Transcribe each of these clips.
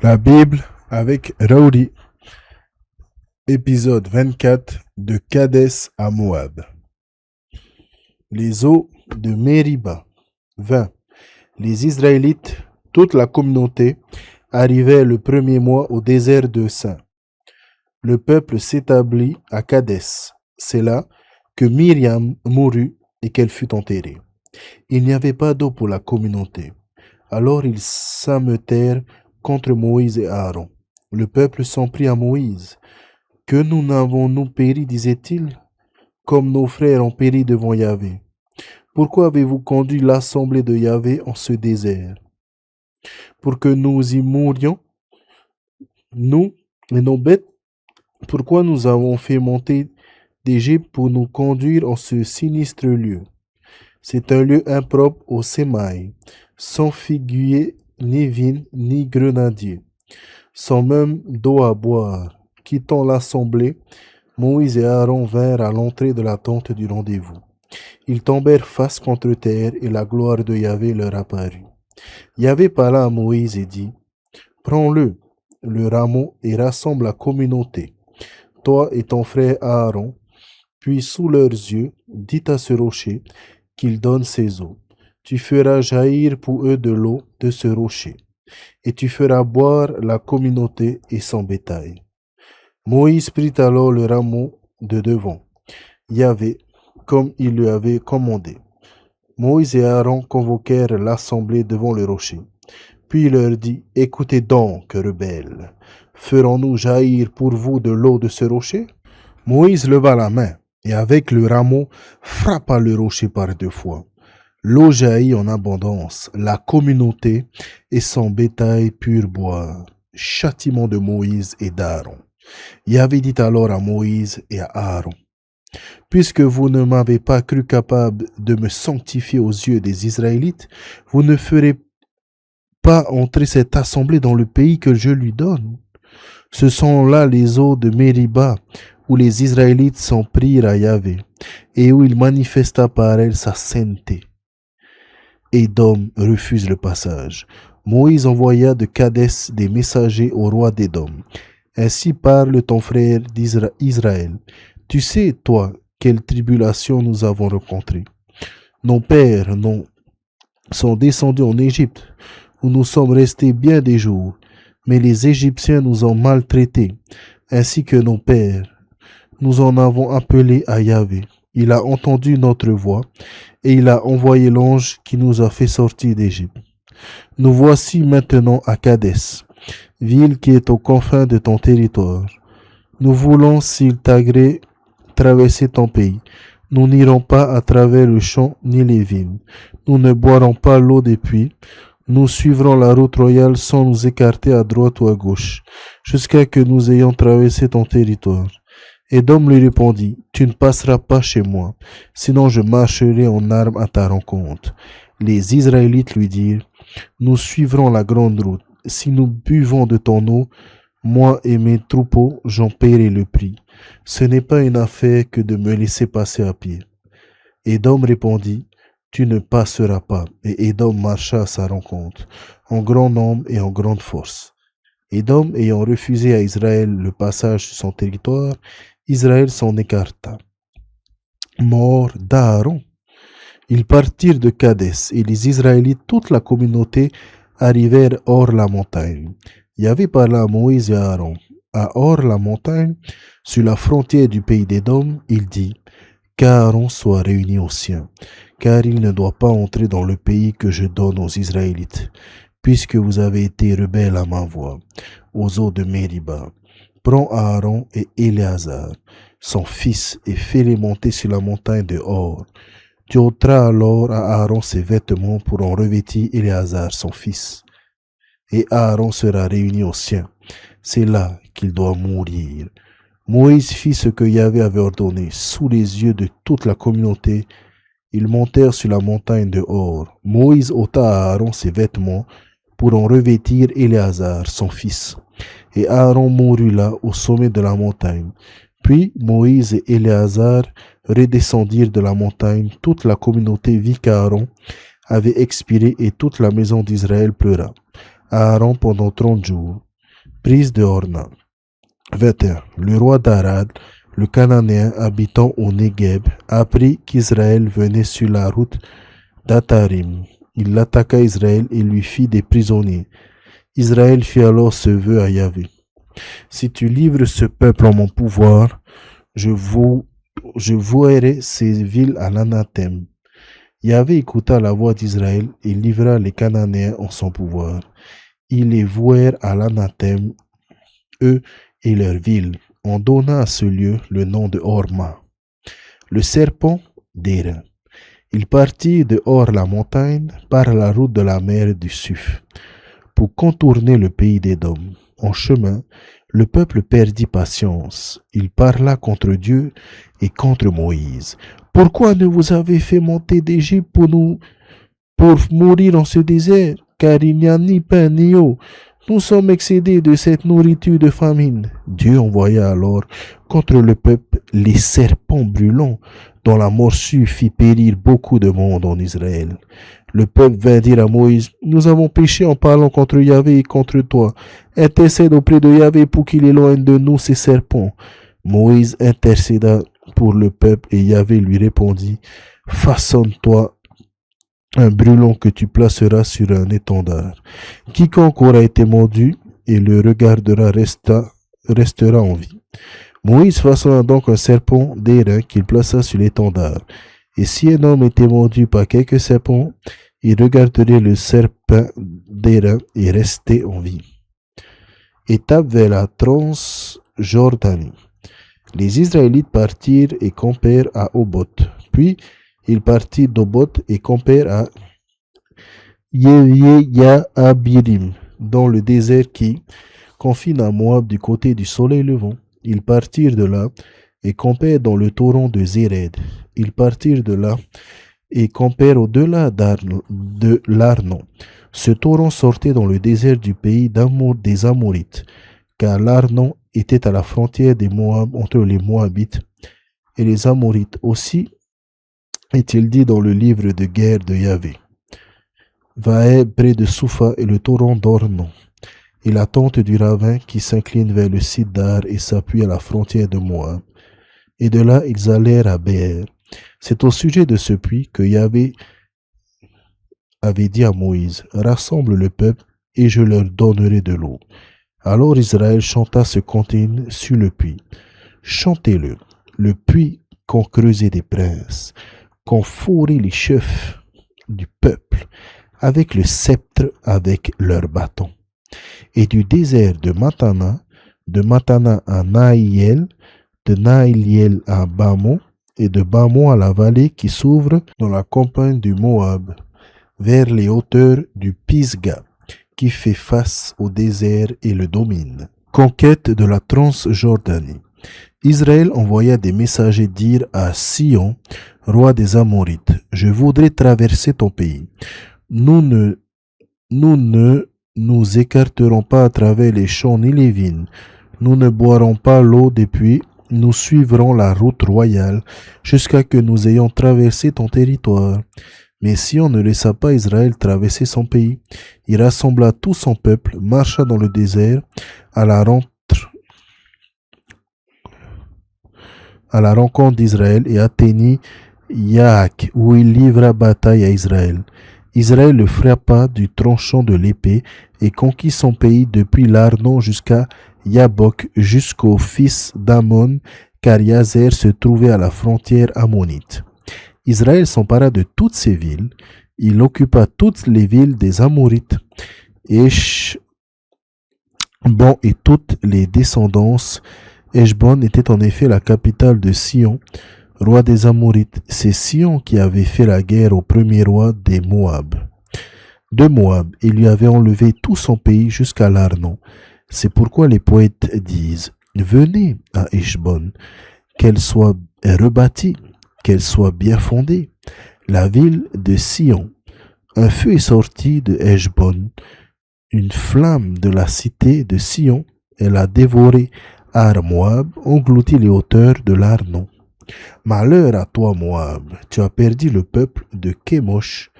La Bible avec Raouli, épisode 24 de Kadès à Moab. Les eaux de Mériba. 20. Les Israélites, toute la communauté, arrivaient le premier mois au désert de Sin. Le peuple s'établit à Kadès. C'est là que Myriam mourut et qu'elle fut enterrée. Il n'y avait pas d'eau pour la communauté. Alors ils s'ameutèrent contre Moïse et Aaron. Le peuple s'en prit à Moïse. Que nous n'avons-nous péri, disait-il, comme nos frères ont péri devant Yahvé. Pourquoi avez-vous conduit l'assemblée de Yahvé en ce désert? Pour que nous y mourions, nous et nos bêtes? Pourquoi nous avons fait monter d'Égypte pour nous conduire en ce sinistre lieu? C'est un lieu impropre au sémaï, sans figuier, ni vigne, ni grenadier, sans même d'eau à boire. Quittant l'assemblée, Moïse et Aaron vinrent à l'entrée de la tente du rendez-vous. Ils tombèrent face contre terre et la gloire de Yahvé leur apparut. Yahvé parla à Moïse et dit, « Prends-le, le rameau, et rassemble la communauté, toi et ton frère Aaron, puis sous leurs yeux, dis à ce rocher qu'il donne ses eaux. Tu feras jaillir pour eux de l'eau de ce rocher, et tu feras boire la communauté et son bétail. » Moïse prit alors le rameau de devant Yahvé, comme il lui avait commandé. Moïse et Aaron convoquèrent l'assemblée devant le rocher. Puis il leur dit, « Écoutez donc, rebelles, ferons-nous jaillir pour vous de l'eau de ce rocher? » Moïse leva la main, et avec le rameau frappa le rocher par 2 fois. L'eau jaillit en abondance, la communauté et son bétail purent boire. Châtiment de Moïse et d'Aaron. Yahvé dit alors à Moïse et à Aaron, « Puisque vous ne m'avez pas cru capable de me sanctifier aux yeux des Israélites, vous ne ferez pas entrer cette assemblée dans le pays que je lui donne. Ce sont là les eaux de Mériba, où les Israélites s'en prirent à Yahvé, et où il manifesta par elles sa sainteté. » Édom refuse le passage. Moïse envoya de Kadès des messagers au roi d'Édom. Ainsi parle ton frère d'Israël. Tu sais, toi, quelle tribulation nous avons rencontrée. Nos pères sont descendus en Égypte, où nous sommes restés bien des jours, mais les Égyptiens nous ont maltraités, ainsi que nos pères. Nous en avons appelé à Yahvé. Il a entendu notre voix, et il a envoyé l'ange qui nous a fait sortir d'Égypte. Nous voici maintenant à Kadès, ville qui est aux confins de ton territoire. Nous voulons, s'il t'agrée, traverser ton pays. Nous n'irons pas à travers le champ ni les vignes. Nous ne boirons pas l'eau des puits. Nous suivrons la route royale sans nous écarter à droite ou à gauche, jusqu'à que nous ayons traversé ton territoire. Édom lui répondit, « Tu ne passeras pas chez moi, sinon je marcherai en armes à ta rencontre. » Les Israélites lui dirent, « Nous suivrons la grande route. Si nous buvons de ton eau, moi et mes troupeaux, j'en paierai le prix. Ce n'est pas une affaire que de me laisser passer à pied. » Édom répondit, « Tu ne passeras pas. » Et Édom marcha à sa rencontre, en grand nombre et en grande force. Édom ayant refusé à Israël le passage sur son territoire, Israël s'en écarta. Mort d'Aaron. Ils partirent de Kadès, et les Israélites, toute la communauté, arrivèrent hors la montagne. Yahvé parla à Moïse et à Aaron. À hors la montagne, sur la frontière du pays d'Édom, il dit, « Qu'Aaron soit réuni aux siens, car il ne doit pas entrer dans le pays que je donne aux Israélites, puisque vous avez été rebelles à ma voix, aux eaux de Mériba. Prends Aaron et Éléazar, son fils, et fais-les monter sur la montagne de Hor. Tu ôteras alors à Aaron ses vêtements pour en revêtir Éléazar, son fils. Et Aaron sera réuni aux siens. C'est là qu'il doit mourir. » Moïse fit ce que Yahvé avait ordonné. Sous les yeux de toute la communauté, ils montèrent sur la montagne de Hor. Moïse ôta à Aaron ses vêtements pour en revêtir Éléazar, son fils. Et Aaron mourut là, au sommet de la montagne. Puis Moïse et Éléazar redescendirent de la montagne. Toute la communauté vit qu'Aaron avait expiré et toute la maison d'Israël pleura. Aaron pendant 30 jours. prise de Orna. 21. Le roi d'Arad, le Cananéen habitant au Négueb, apprit qu'Israël venait sur la route d'Atarim. Il attaqua Israël et lui fit des prisonniers. Israël fit alors ce vœu à Yahvé. Si tu livres ce peuple en mon pouvoir, je vouerai ces villes à l'anathème. Yahvé écouta la voix d'Israël et livra les Cananéens en son pouvoir. Ils les vouèrent à l'anathème, eux et leurs villes. On donna à ce lieu le nom de Horma. Le serpent d'Airain. Il partit de Hor la montagne par la route de la mer du Suf pour contourner le pays d'Édom. En chemin, le peuple perdit patience. Il parla contre Dieu et contre Moïse. Pourquoi ne vous avez fait monter d'Égypte pour mourir en ce désert? Car il n'y a ni pain ni eau. Nous sommes excédés de cette nourriture de famine. Dieu envoya alors contre le peuple les serpents brûlants, dont la morsure fit périr beaucoup de monde en Israël. Le peuple vint dire à Moïse, nous avons péché en parlant contre Yahvé et contre toi. Intercède auprès de Yahvé pour qu'il éloigne de nous ces serpents. Moïse intercéda pour le peuple et Yahvé lui répondit, façonne-toi un brûlon que tu placeras sur un étendard. Quiconque aura été mordu et le regardera restera en vie. Moïse façonna donc un serpent d'airain qu'il plaça sur l'étendard. Et si un homme était mordu par quelques serpents, il regarderait le serpent d'airain et restait en vie. Étape vers la Transjordanie. Les Israélites partirent et campèrent à Oboth. Puis, ils partirent d'Oboth et campèrent à Yévié-Abirim, dans le désert qui confine à Moab du côté du soleil levant. Ils partirent de là et campèrent dans le torrent de Zéred. Ils partirent de là et campèrent au-delà de l'Arnon. Ce torrent sortait dans le désert du pays des Amorites, car l'Arnon était à la frontière des Moab entre les Moabites et les Amorites. Aussi est-il dit dans le livre de guerre de Yahvé. Vaë près de Soufa et le torrent d'Ornon, et la tente du ravin qui s'incline vers le Sidar et s'appuie à la frontière de Moab. Et de là ils allèrent à Béer. C'est au sujet de ce puits que Yahvé avait dit à Moïse, rassemble le peuple et je leur donnerai de l'eau. Alors Israël chanta ce cantique sur le puits. Chantez-le, le puits qu'ont creusé des princes, qu'ont fourré les chefs du peuple, avec le sceptre, avec leurs bâtons. Et du désert de Matana à Naïel, de Naïliel à Bamon, et de Bamon à la vallée qui s'ouvre dans la campagne du Moab, vers les hauteurs du Pisga, qui fait face au désert et le domine. Conquête de la Transjordanie. Israël envoya des messagers dire à Sion, roi des Amorites, « Je voudrais traverser ton pays. Nous ne nous écarterons pas à travers les champs ni les vignes. Nous ne boirons pas l'eau des puits. Nous suivrons la route royale jusqu'à que nous ayons traversé ton territoire. » Mais Sion ne laissa pas Israël traverser son pays. Il rassembla tout son peuple, marcha dans le désert à la rencontre d'Israël et atteignit Yaak, où il livra bataille à Israël. Israël le frappa du tranchant de l'épée et conquit son pays depuis l'Arnon jusqu'à Yabok, jusqu'aux fils d'Ammon, car Yazer se trouvait à la frontière ammonite. Israël s'empara de toutes ces villes. Il occupa toutes les villes des Amorites, Eshbon et toutes les descendances. Eshbon était en effet la capitale de Sion, roi des Amorites. C'est Sion qui avait fait la guerre au premier roi des Moab. De Moab, il lui avait enlevé tout son pays jusqu'à l'Arnon. C'est pourquoi les poètes disent « Venez à Eshbon, qu'elle soit rebâtie, qu'elle soit bien fondée, la ville de Sion. Un feu est sorti de Eshbon, une flamme de la cité de Sion. Elle a dévoré Ar Moab, englouti les hauteurs de l'Arnon. Malheur à toi, Moab, tu as perdu le peuple de Kémosh.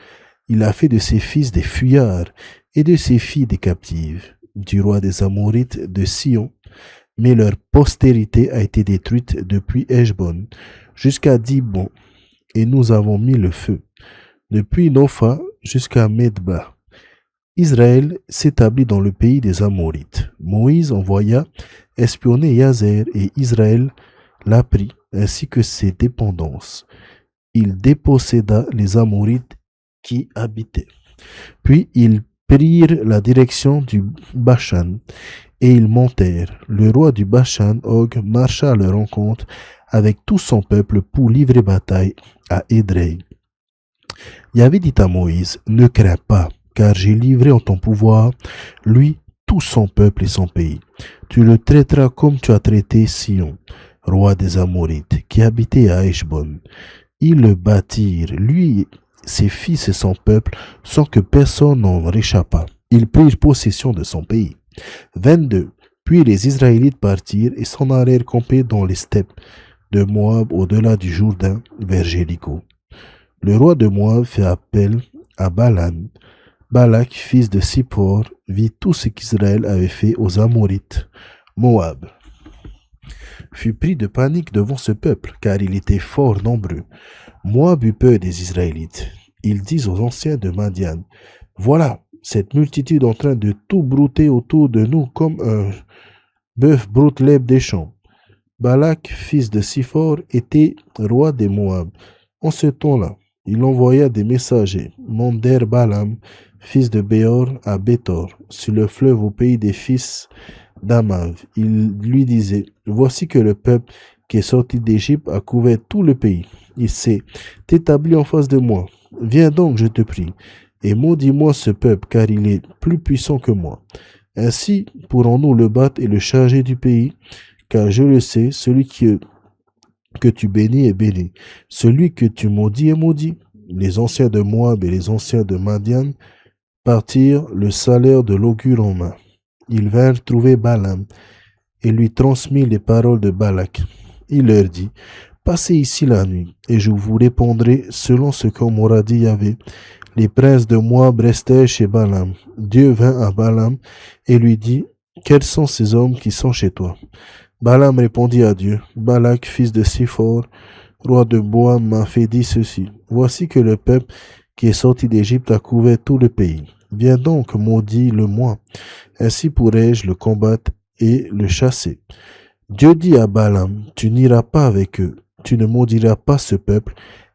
Il a fait de ses fils des fuyards et de ses filles des captives. du roi des Amorites de Sion, mais leur postérité a été détruite depuis Heshbon jusqu'à Dibon, et nous avons mis le feu, depuis Nopha jusqu'à Medba. Israël s'établit dans le pays des Amorites. Moïse envoya espionner Yazer et Israël l'apprit, ainsi que ses dépendances. Il déposséda les Amorites qui habitaient. Puis ils prirent la direction du Bashan et ils montèrent. Le roi du Bashan, Og, marcha à leur rencontre avec tout son peuple pour livrer bataille à Édrei. Yahvé dit à Moïse, ne crains pas, car j'ai livré en ton pouvoir, lui, tout son peuple et son pays. Tu le traiteras comme tu as traité Sion, roi des Amorites, qui habitait à Heshbon. Ils le bâtirent, lui, ses fils et son peuple, sans que personne n'en réchappa. Ils prirent possession de son pays. 22. Puis les Israélites partirent et s'en allèrent camper dans les steppes de Moab au-delà du Jourdain vers Jéricho. Le roi de Moab fait appel à Balaam. Balak, fils de Sippor, vit tout ce qu'Israël avait fait aux Amorites. Moab fut pris de panique devant ce peuple, car il était fort nombreux. Moab eut peur des Israélites. Ils disent aux anciens de Madian, « Voilà, cette multitude en train de tout brouter autour de nous comme un bœuf broute l'herbe des champs. » Balak, fils de Sippor, était roi des Moab. En ce temps-là, il envoya des messagers, mandèrent Balaam, fils de Béor, à Béthor, sur le fleuve au pays des fils d'Amav. Il lui disait, voici que le peuple qui est sorti d'Égypte a couvert tout le pays. Il s'est établi en face de moi. Viens donc, je te prie, et maudis-moi ce peuple, car il est plus puissant que moi. Ainsi pourrons-nous le battre et le charger du pays, car je le sais, celui que tu bénis est béni, celui que tu maudis est maudit. Les anciens de Moab et les anciens de Madian partirent le salaire de l'augure en main. Ils vinrent trouver Balaam et lui transmirent les paroles de Balak. Il leur dit, passez ici la nuit, et je vous répondrai selon ce qu'on m'aura dit Yahvé. Les princes de Moab restèrent chez Balaam. Dieu vint à Balaam et lui dit, quels sont ces hommes qui sont chez toi? Balaam répondit à Dieu, Balak, fils de Sippor, roi de Moab, m'a fait dire ceci. Voici que le peuple qui est sorti d'Égypte a couvert tout le pays. Viens donc, maudis-le-moi. Ainsi pourrai-je le combattre et le chasser. Dieu dit à Balaam, tu n'iras pas avec eux, tu ne maudiras pas ce peuple,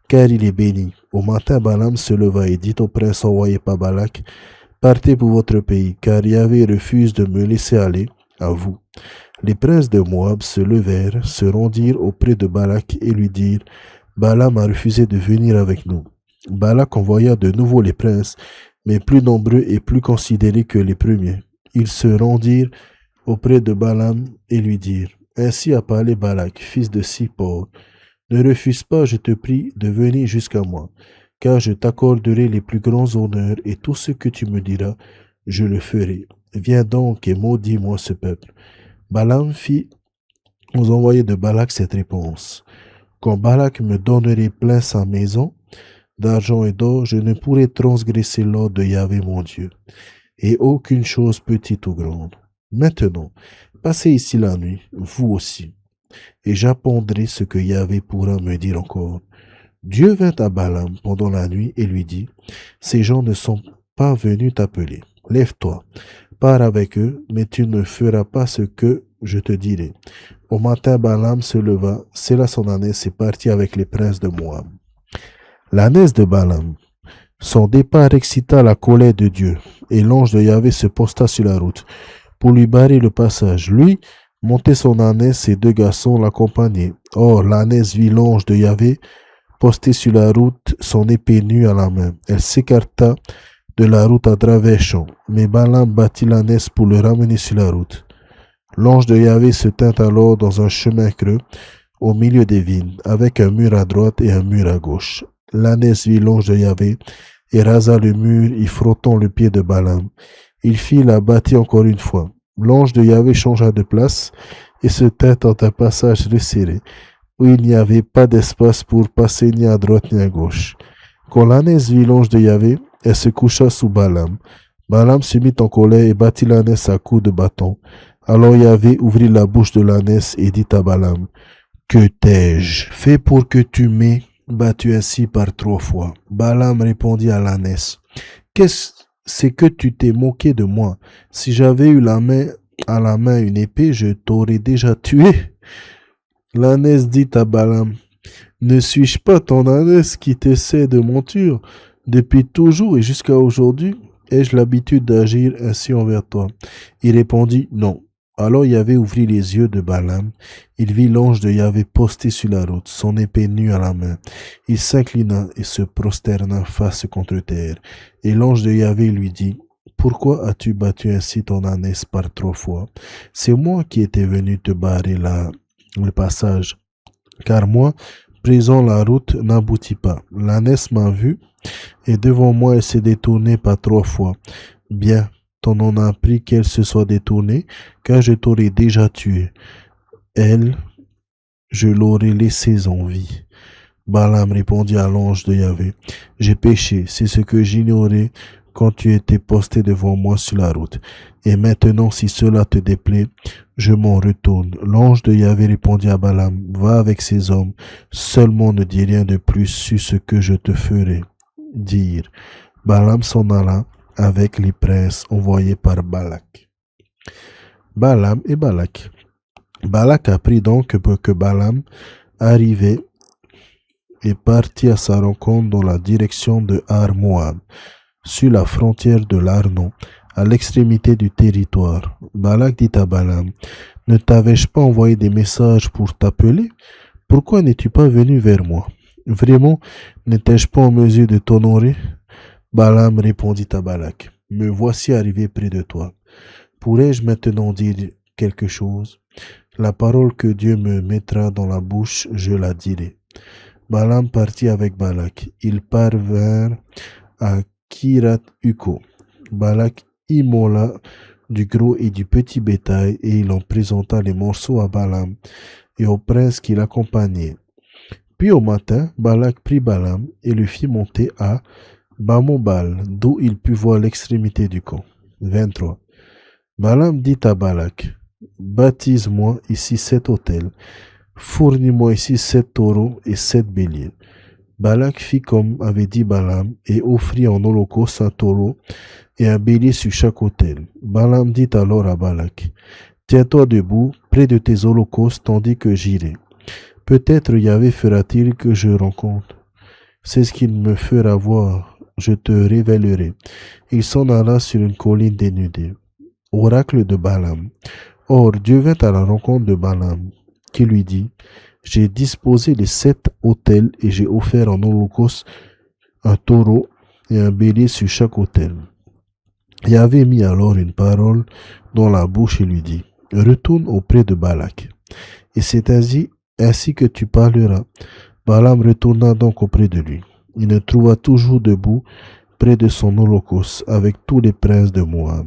car il est béni. Au matin, Balaam se leva et dit au prince envoyé par Balak, partez pour votre pays, car Yahvé refuse de me laisser aller à vous. Les princes de Moab se levèrent, se rendirent auprès de Balak et lui dirent, Balaam a refusé de venir avec nous. Balak envoya de nouveau les princes, mais plus nombreux et plus considérés que les premiers. Ils se rendirent auprès de Balaam et lui dirent, ainsi a parlé Balak, fils de Sippor, ne refuse pas, je te prie, de venir jusqu'à moi, car je t'accorderai les plus grands honneurs et tout ce que tu me diras, je le ferai. Viens donc et maudis-moi ce peuple. Balaam fit aux envoyés de Balak cette réponse. Quand Balak me donnerait plein sa maison d'argent et d'or, je ne pourrai transgresser l'ordre de Yahvé mon Dieu, et aucune chose petite ou grande. Maintenant, passez ici la nuit, vous aussi, et j'apprendrai ce que Yahvé pourra me dire encore. Dieu vint à Balaam pendant la nuit et lui dit, ces gens ne sont pas venus t'appeler. Lève-toi, pars avec eux, mais tu ne feras pas ce que je te dirai. Au matin, Balaam se leva, scella son ânesse et partit avec les princes de Moab. L'ânesse de Balaam. Son départ excita la colère de Dieu, et l'ange de Yahvé se posta sur la route pour lui barrer le passage. Lui montait son ânesse et deux garçons l'accompagnaient. Or, l'ânesse vit l'ange de Yahvé posté sur la route, son épée nue à la main. Elle s'écarta de la route à travers champs, mais Balaam battit l'ânesse pour le ramener sur la route. L'ange de Yahvé se tint alors dans un chemin creux, au milieu des vignes, avec un mur à droite et un mur à gauche. L'ânesse vit l'ange de Yahvé et rasa le mur, y frottant le pied de Balaam. Il fit la battit encore une fois. L'ange de Yahvé changea de place et se tint dans un passage resserré, où il n'y avait pas d'espace pour passer ni à droite ni à gauche. Quand l'ânesse vit l'ange de Yahvé, elle se coucha sous Balaam, Balaam se mit en colère et battit l'ânesse à coups de bâton. Alors Yahvé ouvrit la bouche de l'ânesse et dit à Balaam, que t'ai-je fait pour que tu m'aies battu ainsi par 3 fois? Balaam répondit à l'ânesse, c'est que tu t'es moqué de moi. Si j'avais eu à la main une épée, je t'aurais déjà tué. L'ânesse dit à Balaam, ne suis-je pas ton ânesse qui te sert de monture? Depuis toujours et jusqu'à aujourd'hui, ai-je l'habitude d'agir ainsi envers toi? Il répondit, non. Alors Yahvé ouvrit les yeux de Balaam. Il vit l'ange de Yahvé posté sur la route, son épée nue à la main. Il s'inclina et se prosterna face contre terre. Et l'ange de Yahvé lui dit, pourquoi as-tu battu ainsi ton ânesse par 3 fois? C'est moi qui étais venu te barrer le passage. Car moi, présent la route n'aboutit pas. L'ânesse m'a vu, et devant moi elle s'est détournée par 3 fois. Bien, t'en en as pris qu'elle se soit détournée, car je t'aurais déjà tué. Elle, je l'aurais laissée en vie. Balaam répondit à l'ange de Yahvé, j'ai péché, c'est ce que j'ignorais quand tu étais posté devant moi sur la route. Et maintenant, si cela te déplaît, je m'en retourne. L'ange de Yahvé répondit à Balaam, va avec ces hommes, seulement ne dis rien de plus sur ce que je te ferai dire. Balaam s'en alla avec les princes envoyés par Balak. Balaam et Balak. Balak apprit donc que Balaam arrivait et partit à sa rencontre dans la direction de Har-Moab, sur la frontière de l'Arnon, à l'extrémité du territoire. Balak dit à Balaam, ne t'avais-je pas envoyé des messages pour t'appeler? Pourquoi n'es-tu pas venu vers moi? Vraiment, n'étais-je pas en mesure de t'honorer? Balaam répondit à Balak, me voici arrivé près de toi. Pourrais-je maintenant dire quelque chose? La parole que Dieu me mettra dans la bouche, je la dirai. Balaam partit avec Balak. Ils parvinrent à Kirat-Huko. Balak immola du gros et du petit bétail, et il en présenta les morceaux à Balaam et aux princes qui l'accompagnaient. Puis au matin, Balak prit Balaam et le fit monter à Bamobal, d'où il put voir l'extrémité du camp. 23. Balaam dit à Balak, baptise-moi ici 7 autels, fournis-moi ici 7 taureaux et 7 béliers. Balak fit comme avait dit Balaam et offrit en holocauste un taureau et un bélier sur chaque autel. Balaam dit alors à Balak, tiens-toi debout près de tes holocaustes tandis que j'irai. Peut-être Yahvé fera-t-il que je rencontre. C'est ce qu'il me fera voir, je te révélerai. Il s'en alla sur une colline dénudée. Oracle de Balaam. Or, Dieu vint à la rencontre de Balaam, qui lui dit, j'ai disposé les 7 autels et j'ai offert en holocauste un taureau et un bélier sur chaque autel. Yahvé mit alors une parole dans la bouche et lui dit, retourne auprès de Balak. Et c'est ainsi que tu parleras. Balaam retourna donc auprès de lui. Il le trouva toujours debout près de son holocauste avec tous les princes de Moab.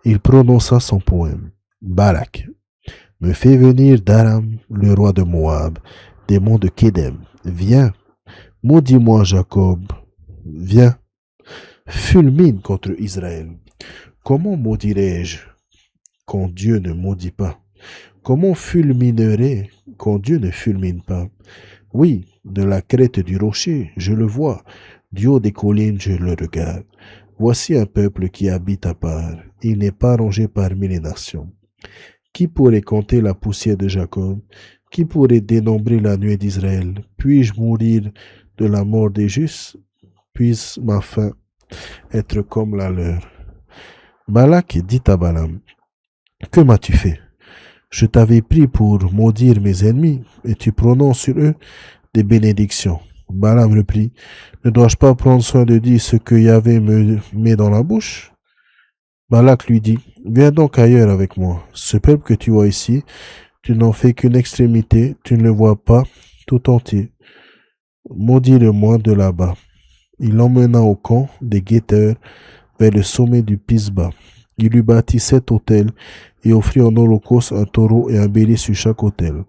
Il prononça son poème. Balak me fait venir d'Aram, le roi de Moab, des monts de Kédem. Viens, maudis-moi Jacob. Viens, fulmine contre Israël. Comment maudirais-je quand Dieu ne maudit pas? Comment fulminerai quand Dieu ne fulmine pas? Oui, de la crête du rocher, je le vois. Du haut des collines, je le regarde. Voici un peuple qui habite à part. Il n'est pas rangé parmi les nations. Qui pourrait compter la poussière de Jacob? Qui pourrait dénombrer la nuée d'Israël? Puis-je mourir de la mort des justes? Puisse ma fin être comme la leur? Balak dit à Balaam, que m'as-tu fait? Je t'avais pris pour maudire mes ennemis, et tu prononces sur eux des bénédictions. Balaam reprit, ne dois-je pas prendre soin de dire ce que Yahvé me met dans la bouche? Balak lui dit, viens donc ailleurs avec moi. Ce peuple que tu vois ici, tu n'en fais qu'une extrémité, tu ne le vois pas tout entier. Maudis-le-moi de là-bas. Il l'emmena au camp des guetteurs vers le sommet du Pisba. Il lui bâtit 7 autels et offrit en holocauste un taureau et un bélier sur chaque autel.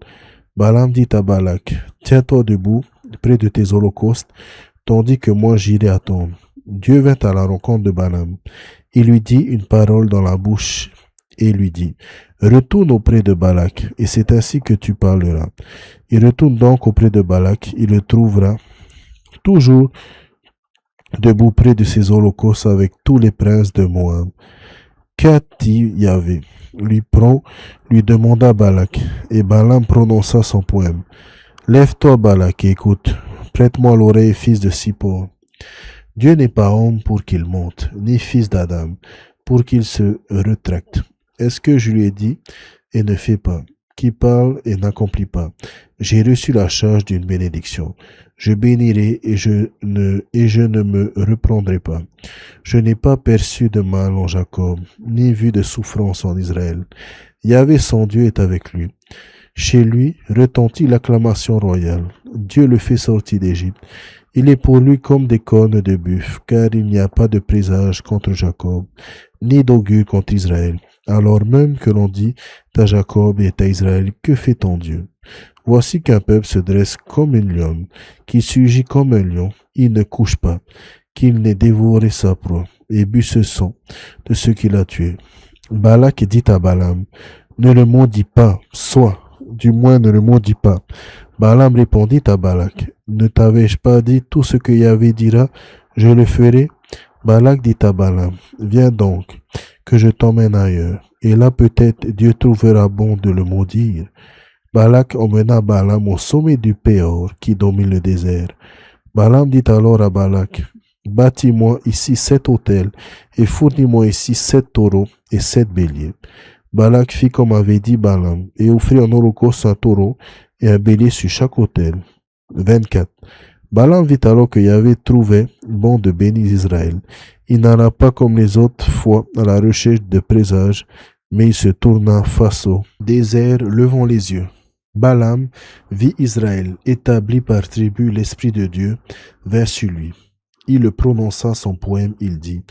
Balaam dit à Balak, tiens-toi debout près de tes holocaustes, tandis que moi j'irai attendre. Dieu vint à la rencontre de Balaam. Il lui dit une parole dans la bouche et lui dit, retourne auprès de Balak, et c'est ainsi que tu parleras. Il retourne donc auprès de Balak, il le trouvera toujours debout près de ses holocaustes avec tous les princes de Moab. Qu'a-t-il Yahvé? Lui demanda Balak, et Balaam prononça son poème. Lève-toi, Balak, et écoute. Prête-moi l'oreille, fils de Sippor. Dieu n'est pas homme pour qu'il monte, ni fils d'Adam pour qu'il se rétracte. Est-ce que je lui ai dit et ne fais pas, qui parle et n'accomplit pas? J'ai reçu la charge d'une bénédiction. Je bénirai et je ne me reprendrai pas. Je n'ai pas perçu de mal en Jacob, ni vu de souffrance en Israël. Yahvé son Dieu est avec lui. Chez lui retentit l'acclamation royale. Dieu le fait sortir d'Égypte. Il est pour lui comme des cornes de buffle, car il n'y a pas de présage contre Jacob, ni d'augure contre Israël. Alors même que l'on dit à Jacob et à Israël, que fait ton Dieu? Voici qu'un peuple se dresse comme une lionne, qui surgit comme un lion, il ne couche pas, qu'il n'ait dévoré sa proie, et bu ce sang de ceux qu'il a tués. Balak dit à Balaam, ne le maudis pas, sois, du moins ne le maudis pas. Balaam répondit à Balak, ne t'avais-je pas dit tout ce que Yahvé dira, je le ferai? Balak dit à Balaam, viens donc, que je t'emmène ailleurs, et là peut-être Dieu trouvera bon de le maudire. Balak emmena Balaam au sommet du Péor qui domine le désert. Balaam dit alors à Balak, bâtis-moi ici 7 autels, et fournis-moi ici 7 taureaux et 7 béliers. Balak fit comme avait dit Balaam, et offrit en holocauste un taureau et un bélier sur chaque autel. 24. Balaam vit alors que Yahvé trouvait bon de bénir Israël. Il n'alla pas comme les autres fois à la recherche de présages, mais il se tourna face au désert, levant les yeux. Balaam vit Israël, établi par tribu l'Esprit de Dieu, vint sur lui. Il le prononça son poème, il dit,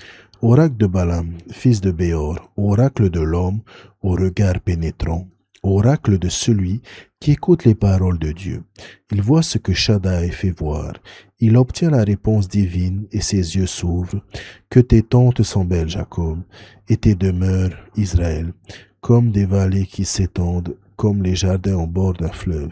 oracle de Balaam, fils de Béor, oracle de l'homme au regard pénétrant, oracle de celui qui écoute les paroles de Dieu. Il voit ce que Shaddai fait voir. Il obtient la réponse divine et ses yeux s'ouvrent. Que tes tentes sont belles, Jacob, et tes demeures, Israël, comme des vallées qui s'étendent, comme les jardins au bord d'un fleuve,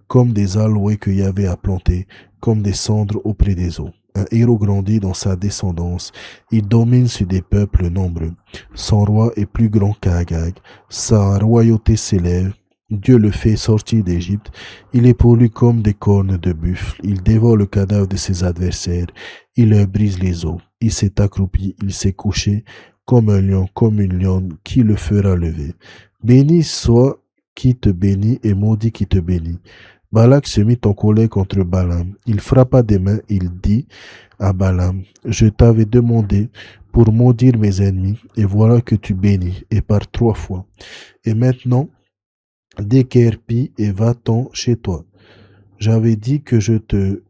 comme des aloès que Yahvé a plantés, comme des cendres auprès des eaux. Un héros grandit dans sa descendance, il domine sur des peuples nombreux. Son roi est plus grand qu'Agag, sa royauté s'élève. Dieu le fait sortir d'Égypte, il est pour lui comme des cornes de buffle, il dévore le cadavre de ses adversaires, il leur brise les os, il s'est accroupi, il s'est couché, comme un lion, comme une lionne, qui le fera lever? Béni soit qui te bénit et maudit qui te bénit. Balak se mit en colère contre Balaam. Il frappa des mains, il dit à Balaam, je t'avais demandé pour maudire mes ennemis, et voilà que tu bénis, et par 3 fois. Et maintenant, déguerpis et va-t'en chez toi. J'avais dit que je te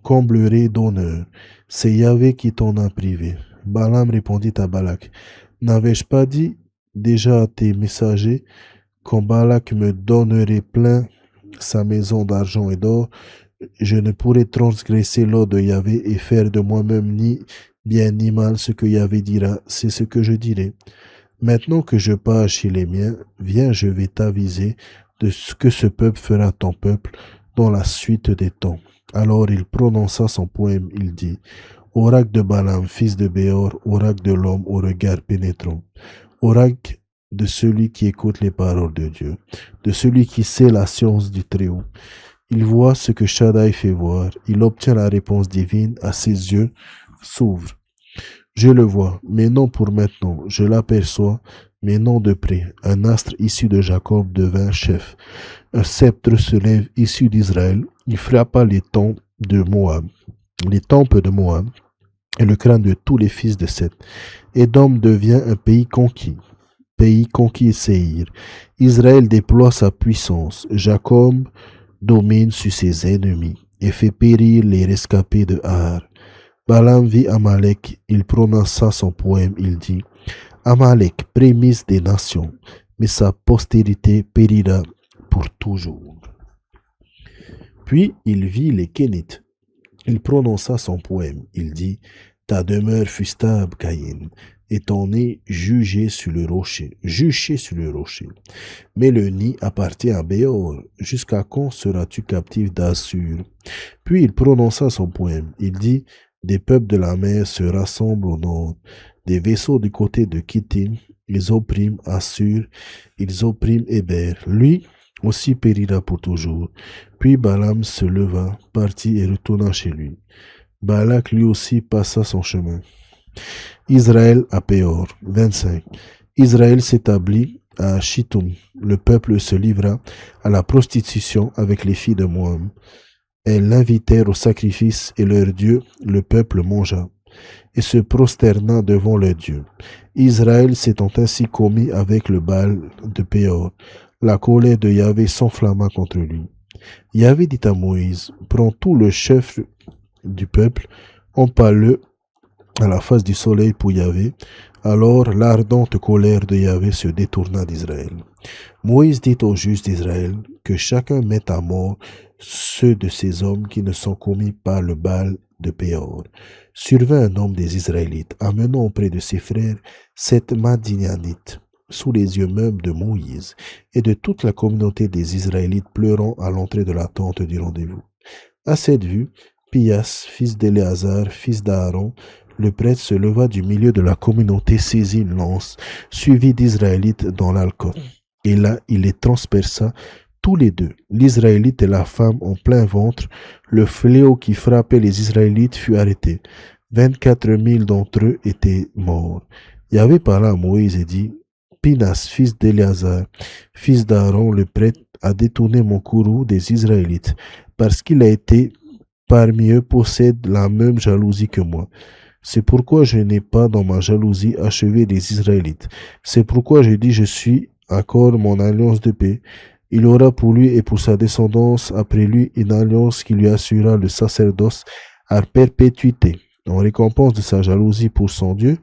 comblerai d'honneur. C'est Yahvé qui t'en a privé. Balaam répondit à Balak, n'avais-je pas dit déjà à tes messagers, quand Balak me donnerait plein sa maison d'argent et d'or, je ne pourrais transgresser l'ordre de Yahvé et faire de moi-même ni bien ni mal ce que Yahvé dira, c'est ce que je dirai. Maintenant que je pars chez les miens, viens, je vais t'aviser de ce que ce peuple fera ton peuple dans la suite des temps. Alors il prononça son poème, il dit, oracle de Balaam, fils de Béor, oracle de l'homme au regard pénétrant, oracle de celui qui écoute les paroles de Dieu, de celui qui sait la science du Très-Haut. Il voit ce que Shaddai fait voir, il obtient la réponse divine, à ses yeux s'ouvrent. Je le vois, mais non pour maintenant, je l'aperçois, mais non de près. Un astre issu de Jacob devint chef. Un sceptre se lève issu d'Israël, il frappa les tempes de Moab, et le crâne de tous les fils de Seth. Édom devient un pays conquis et Séhir. Israël déploie sa puissance. Jacob domine sur ses ennemis et fait périr les rescapés de Har. Balaam vit Amalek, il prononça son poème, il dit, Amalek, prémisse des nations, mais sa postérité périra pour toujours. Puis il vit les Kénites. Il prononça son poème, il dit, ta demeure fut stable, Caïn. et ton nid jugé sur le rocher, juché sur le rocher. Mais le nid appartient à Béor. Jusqu'à quand seras-tu captif d'Assur? Puis il prononça son poème. Il dit, des peuples de la mer se rassemblent au nord, des vaisseaux du côté de Kittim, ils oppriment Assur, ils oppriment Héber. Lui aussi périra pour toujours. Puis Balaam se leva, partit et retourna chez lui. Balak lui aussi passa son chemin. Israël à Péor. 25. Israël s'établit à Chittim. Le peuple se livra à la prostitution avec les filles de Moab. Elles l'invitèrent au sacrifice et leur Dieu, le peuple mangea et se prosterna devant leur Dieu. Israël s'étant ainsi commis avec le Baal de Péor, la colère de Yahvé s'enflamma contre lui. Yahvé dit à Moïse, prends tout le chef du peuple, empale-le à la face du soleil pour Yahvé. Alors l'ardente colère de Yahvé se détourna d'Israël. Moïse dit aux juges d'Israël que chacun mette à mort ceux de ces hommes qui ne sont commis par le Baal de Péor. Survint un homme des Israélites, amenant auprès de ses frères 7 Madianites, sous les yeux même de Moïse, et de toute la communauté des Israélites pleurant à l'entrée de la tente du rendez-vous. À cette vue, Pias, fils d'Éléazar, fils d'Aaron, le prêtre se leva du milieu de la communauté, saisit une lance, suivi d'Israélites dans l'Alcon. Et là, il les transperça tous les deux, l'Israélite et la femme en plein ventre. Le fléau qui frappait les Israélites fut arrêté. 24 000 d'entre eux étaient morts. Yahvé parla à Moïse et dit, Pinas, fils d'Éléazar, fils d'Aaron, le prêtre, a détourné mon courroux des Israélites, parce qu'il a été parmi eux, possède la même jalousie que moi. C'est pourquoi je n'ai pas dans ma jalousie achevé les Israélites. C'est pourquoi je dis, je suis accorde mon alliance de paix. Il aura pour lui et pour sa descendance après lui une alliance qui lui assurera le sacerdoce à perpétuité. En récompense de sa jalousie pour son Dieu,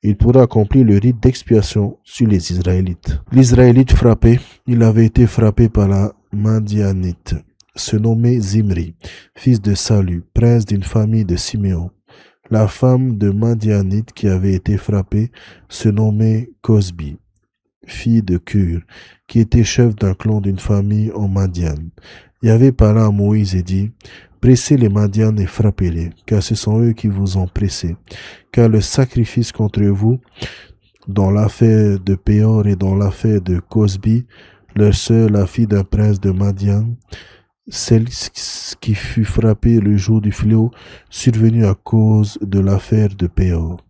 il pourra accomplir le rite d'expiation sur les Israélites. L'Israélite frappé, il avait été frappé par la Madianite, se nommait Zimri, fils de Salu, prince d'une famille de Siméon. La femme de Madianite qui avait été frappée se nommait Cosbi, fille de Cur, qui était chef d'un clan d'une famille en Madian. Yahvé parla à Moïse et dit, pressez les Madian et frappez-les, car ce sont eux qui vous ont pressé. Car le sacrifice contre vous, dans l'affaire de Péor et dans l'affaire de Cosbi, leur sœur, la fille d'un prince de Madian, celle qui fut frappée le jour du fléau survenu à cause de l'affaire de Péor.